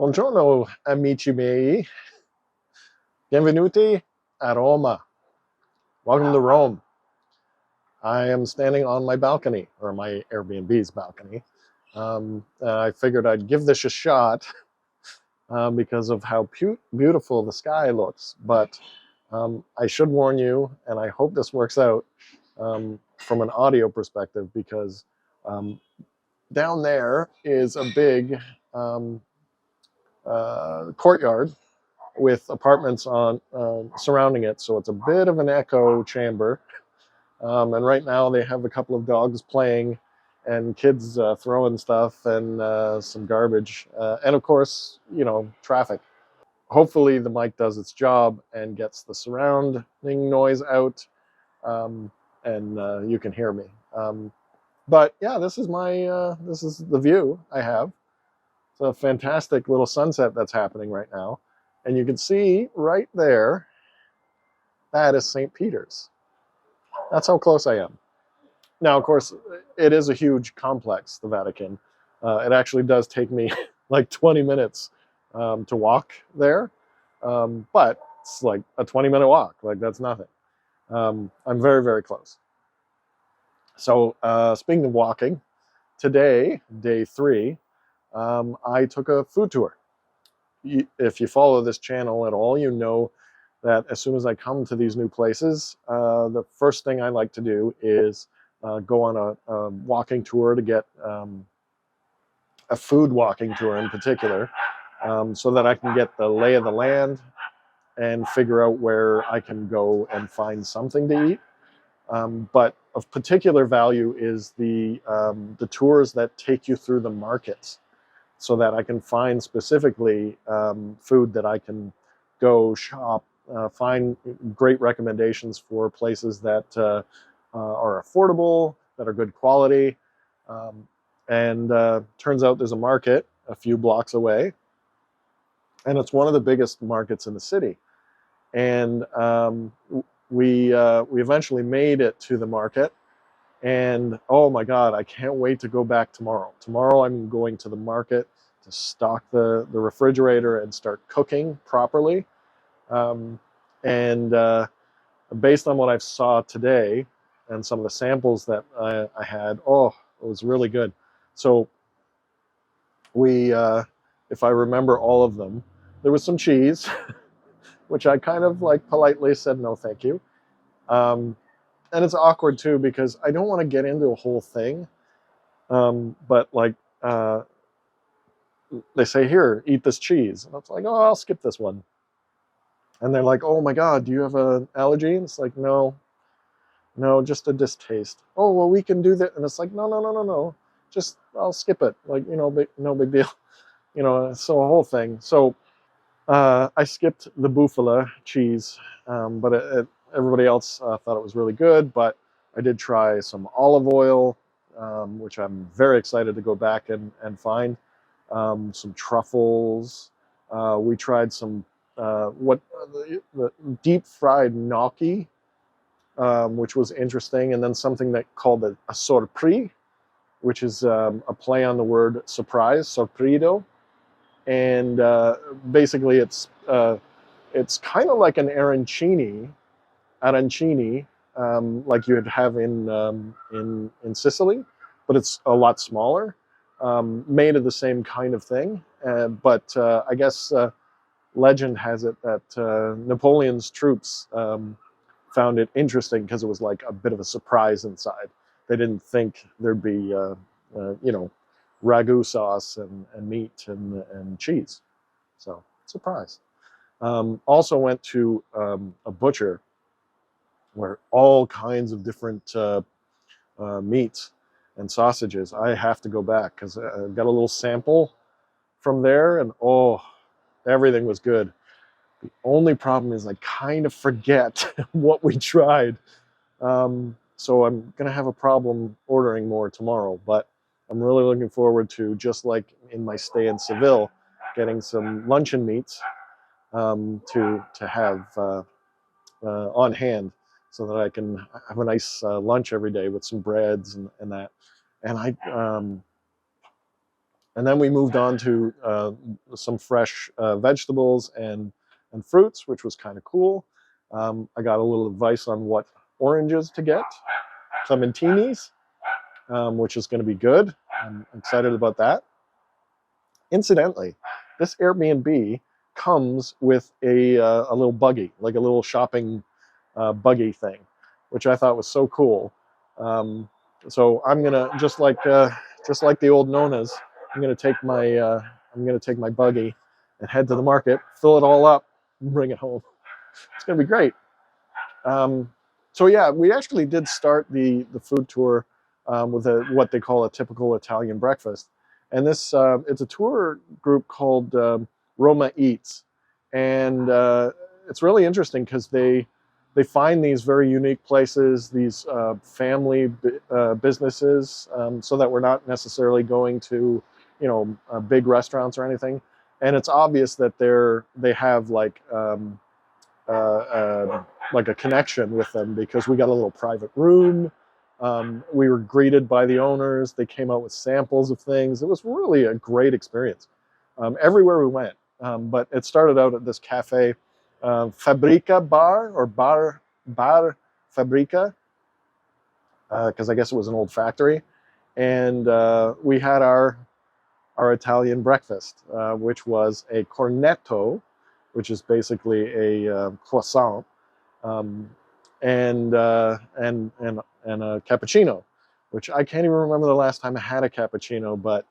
Buongiorno, amici miei. Benvenuti a Roma. Welcome to Rome. I am standing on my balcony, or my Airbnb's balcony. I figured I'd give this a shot because of how beautiful the sky looks. But I should warn you, and I hope this works out from an audio perspective, because down there is a big courtyard with apartments on surrounding it, so it's a bit of an echo chamber. And right now they have a couple of dogs playing and kids throwing stuff and some garbage, and of course, traffic. Hopefully the mic does its job and gets the surrounding noise out, and you can hear me. But yeah, this is the view I have. It's a fantastic little sunset that's happening right now. And you can see right there, that is St. Peter's. That's how close I am. Now, of course, it is a huge complex, the Vatican. It actually does take me like 20 minutes to walk there. But it's like a 20-minute walk. Like, that's nothing. I'm very, very close. So speaking of walking, today, day 3, I took a food tour. If you follow this channel at all, you know that as soon as I come to these new places, the first thing I like to do is go on a walking tour, to get a food walking tour in particular, so that I can get the lay of the land and figure out where I can go and find something to eat. But of particular value is the tours that take you through the markets, so that I can find specifically food that I can go shop, find great recommendations for places that are affordable, that are good quality. And turns out there's a market a few blocks away, and it's one of the biggest markets in the city. And we eventually made it to the market. And oh my God, I can't wait to go back tomorrow. Tomorrow I'm going to the market to stock the refrigerator and start cooking properly. And based on what I saw today and some of the samples that I had, it was really good. So if I remember all of them, there was some cheese, which I kind of like politely said no thank you. And it's awkward too, because I don't want to get into a whole thing. But like they say, here, eat this cheese. And it's like, oh, I'll skip this one. And they're like, oh my God, do you have an allergy? And it's like, no, just a distaste. Oh, well, we can do that. And it's like, no. Just, I'll skip it. Like, no big deal. So a whole thing. So I skipped the bufala cheese, but everybody else thought it was really good. But I did try some olive oil, which I'm very excited to go back and find. Some truffles. We tried some the deep fried gnocchi, which was interesting, and then something that called a sorpri, which is a play on the word surprise, sorprido. And basically it's kind of like an arancini, like you'd have in Sicily, but it's a lot smaller, made of the same kind of thing. But I guess legend has it that Napoleon's troops found it interesting because it was like a bit of a surprise inside. They didn't think there'd be ragu sauce and meat and cheese. So surprise. Also went to a butcher where all kinds of different meats and sausages. I have to go back because I got a little sample from there, and everything was good. The only problem is I kind of forget what we tried. So I'm going to have a problem ordering more tomorrow, but I'm really looking forward to, just like in my stay in Seville, getting some luncheon meats to have on hand, so that I can have a nice lunch every day with some breads and that. And And then we moved on to some fresh vegetables and fruits, which was kind of cool. I got a little advice on what oranges to get, clementinis, which is going to be good. I'm excited about that. Incidentally, this Airbnb comes with a little buggy, like a little shopping buggy thing, which I thought was so cool. Um, so I'm gonna just like the old Nonas, I'm gonna take my buggy and head to the market, fill it all up, and bring it home. It's gonna be great. Um, so yeah, we actually did start the food tour with what they call a typical Italian breakfast, and this it's a tour group called Roma Eats, and it's really interesting because they find these very unique places, these family businesses, so that we're not necessarily going to big restaurants or anything, and it's obvious that they have uh, like a connection with them because we got a little private room. We were greeted by the owners. They came out with samples of things. It was really a great experience everywhere we went. But it started out at this cafe, Fabrica Bar, or Bar Fabrica, because I guess it was an old factory. And we had our Italian breakfast, which was a cornetto, which is basically a croissant, um, and a cappuccino, which I can't even remember the last time I had a cappuccino, but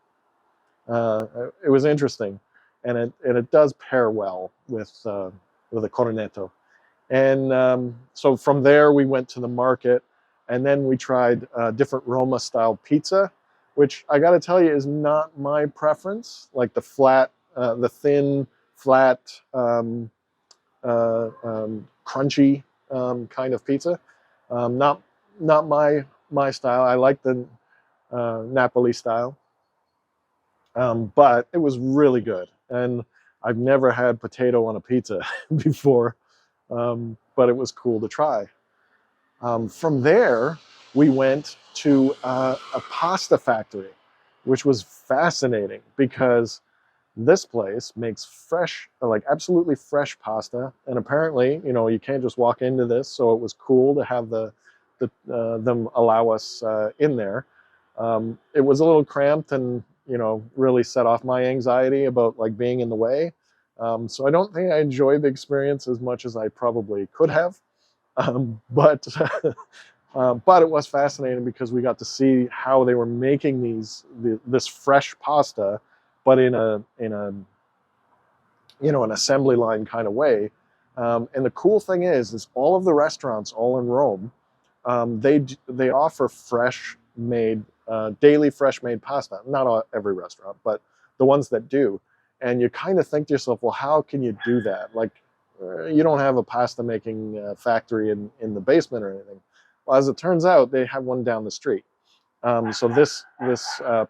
uh, it was interesting, and it does pair well with a cornetto. And so from there we went to the market, and then we tried different Roma style pizza, which I got to tell you is not my preference. Like the thin, flat, crunchy kind of pizza. Not my style. I like the Napoli style, but it was really good. And I've never had potato on a pizza before, but it was cool to try. From there, we went to a pasta factory, which was fascinating because this place makes fresh, like absolutely fresh pasta. And apparently, you can't just walk into this. So it was cool to have them allow us in there. It was a little cramped and, really set off my anxiety about like being in the way. So I don't think I enjoyed the experience as much as I probably could have. But but it was fascinating because we got to see how they were making this fresh pasta, but in a an assembly line kind of way. And the cool thing is all of the restaurants, all in Rome, they offer daily fresh made pasta. Not every restaurant, but the ones that do. And you kind of think to yourself, well, how can you do that? Like, you don't have a pasta making factory in the basement or anything. Well, as it turns out, they have one down the street. So this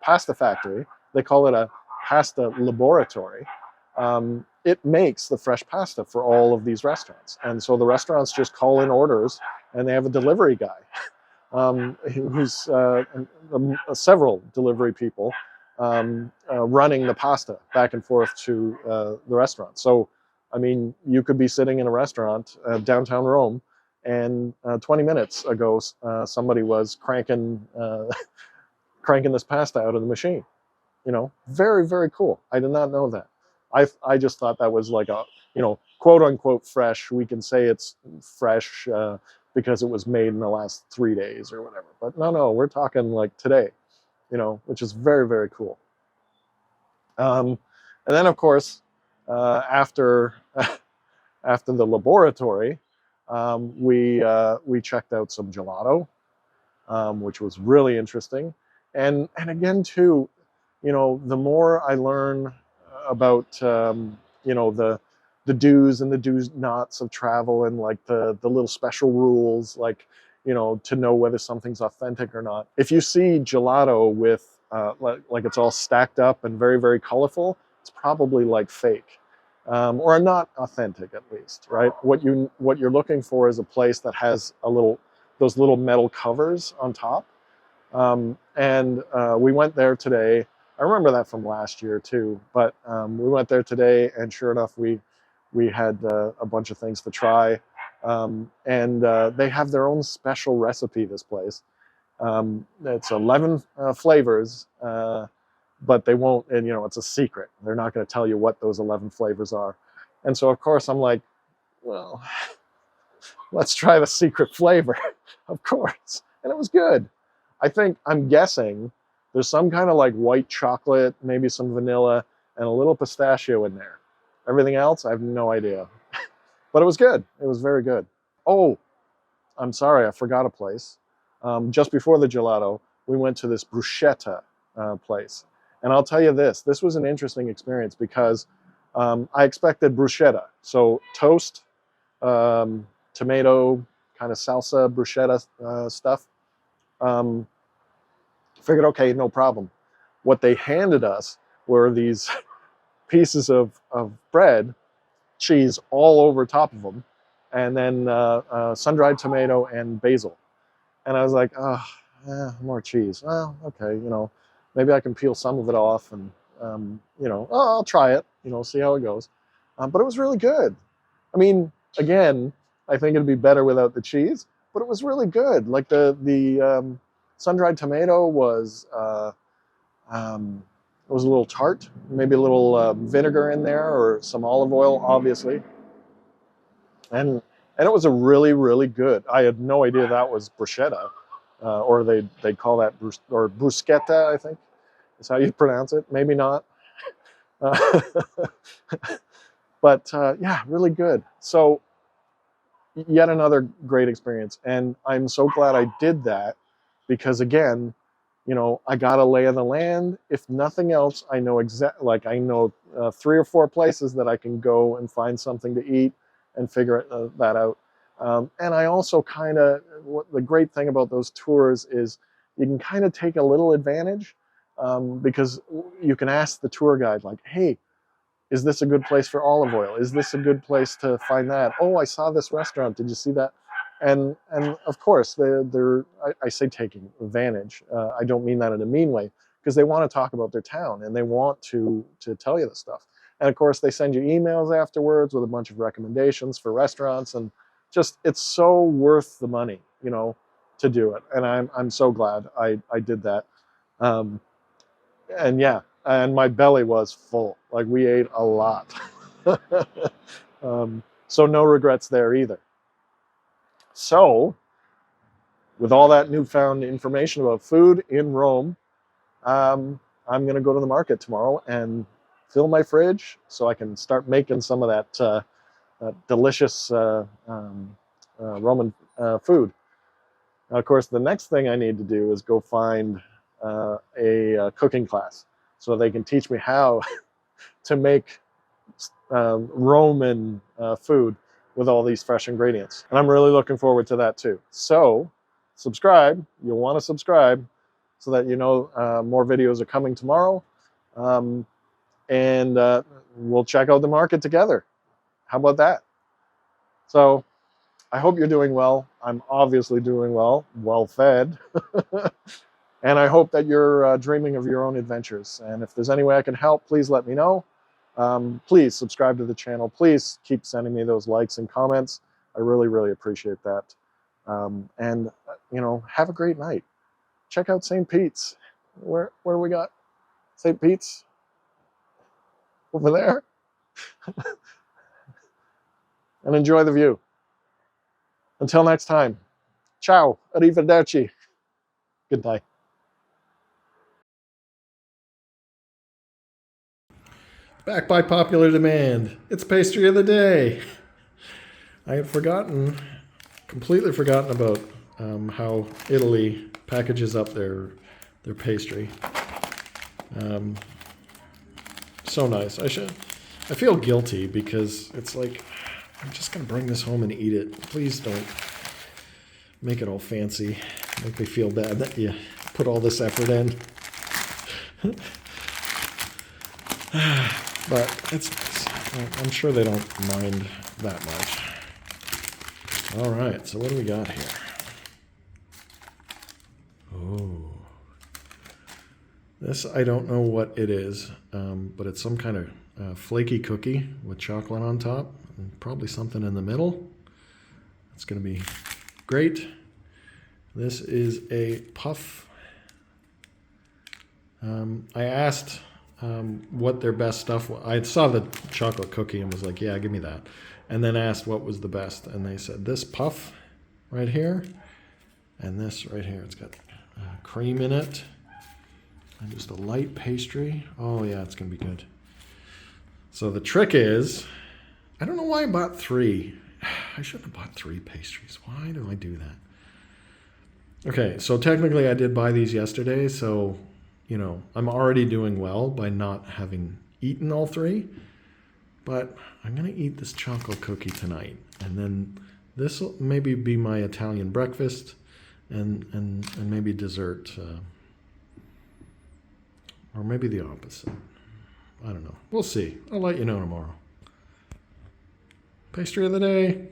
pasta factory, they call it a pasta laboratory. It makes the fresh pasta for all of these restaurants, and so the restaurants just call in orders, and they have a delivery guy, who's several delivery people running the pasta back and forth to the restaurant. So, I mean, you could be sitting in a restaurant downtown Rome, and 20 minutes ago, somebody was cranking this pasta out of the machine. Very, very cool. I did not know that. I just thought that was like a, quote unquote fresh. We can say it's fresh because it was made in the last 3 days or whatever. But no, we're talking like today, which is very, very cool. And then, of course, after after the laboratory, we checked out some gelato, which was really interesting. And again, too, the more I learn about the do's and the do's nots of travel, and like the little special rules, like to know whether something's authentic or not. If you see gelato with like it's all stacked up and very, very colorful, it's probably like fake. Or not authentic, at least, right? What you're looking for is a place that has those little metal covers on top. And we went there today. I remember that from last year too. But we went there today, and sure enough, we had a bunch of things to try. And they have their own special recipe, this place. It's 11 flavors, but they won't, and it's a secret. They're not going to tell you what those 11 flavors are. And so, of course, I'm like, well, let's try the secret flavor, of course. And it was good. I'm guessing there's some kind of like white chocolate, maybe some vanilla, and a little pistachio in there. Everything else, I have no idea. But it was good. It was very good. Oh, I'm sorry, I forgot a place. Just before the gelato, we went to this bruschetta place. And I'll tell you this was an interesting experience because I expected bruschetta. So toast, tomato, kind of salsa, bruschetta stuff. Figured, okay, no problem. What they handed us were these pieces of bread, cheese all over top of them, and then sun-dried tomato and basil. And I was like, oh, more cheese. Well, okay, maybe I can peel some of it off and, I'll try it, see how it goes. But it was really good. I mean, again, I think it'd be better without the cheese, but it was really good. Like the sun-dried tomato was it was a little tart, maybe a little vinegar in there or some olive oil, obviously. And it was a really, really good. I had no idea that was bruschetta, or they'd call that or bruschetta, I think is how you pronounce it. Maybe not. But yeah, really good. So yet another great experience. And I'm so glad I did that because, again, I got a lay of the land. If nothing else, I know I know 3 or 4 places that I can go and find something to eat and figure that out. And I also the great thing about those tours is you can kind of take a little advantage because you can ask the tour guide, like, hey, is this a good place for olive oil? Is this a good place to find that? Oh, I saw this restaurant. Did you see that? And of course, I say taking advantage. I don't mean that in a mean way, because they want to talk about their town and they want to tell you the stuff. And of course, they send you emails afterwards with a bunch of recommendations for restaurants, and just it's so worth the money, to do it. And I'm so glad I did that. And yeah, and my belly was full. Like, we ate a lot. So no regrets there either. So, with all that newfound information about food in Rome, I'm going to go to the market tomorrow and fill my fridge so I can start making some of that delicious Roman food. Now, of course, the next thing I need to do is go find a cooking class so they can teach me how to make Roman food with all these fresh ingredients. And I'm really looking forward to that too. So subscribe. You'll want to subscribe so that more videos are coming tomorrow. And we'll check out the market together. How about that? So I hope you're doing well. I'm obviously doing well fed. And I hope that you're dreaming of your own adventures. And if there's any way I can help, please let me know. Please subscribe to the channel. Please keep sending me those likes and comments. I really, really appreciate that. And have a great night. Check out St. Pete's. Where do we got St. Pete's? Over there. And enjoy the view. Until next time. Ciao. Arrivederci. Good night. Back by popular demand, it's pastry of the day. I had completely forgotten about how Italy packages up their pastry. So nice. I feel guilty because it's like, I'm just gonna bring this home and eat it. Please don't make it all fancy. Make me feel bad that you put all this effort in. But I'm sure they don't mind that much. All right, so what do we got here? Oh, This, I don't know what it is, but it's some kind of flaky cookie with chocolate on top, and probably something in the middle. It's going to be great. This is a puff. I asked what their best stuff was. I saw the chocolate cookie and was like, yeah, give me that. And then asked what was the best. And they said this puff right here and this right here. It's got cream in it and just a light pastry. Oh, yeah, it's going to be good. So the trick is, I don't know why I bought 3. I shouldn't have bought 3 pastries. Why do I do that? Okay, so technically I did buy these yesterday, so I'm already doing well by not having eaten all 3, but I'm gonna eat this chocolate cookie tonight, and then this will maybe be my Italian breakfast, and maybe dessert, or maybe the opposite. I don't know. We'll see. I'll let you know tomorrow. Pastry of the day.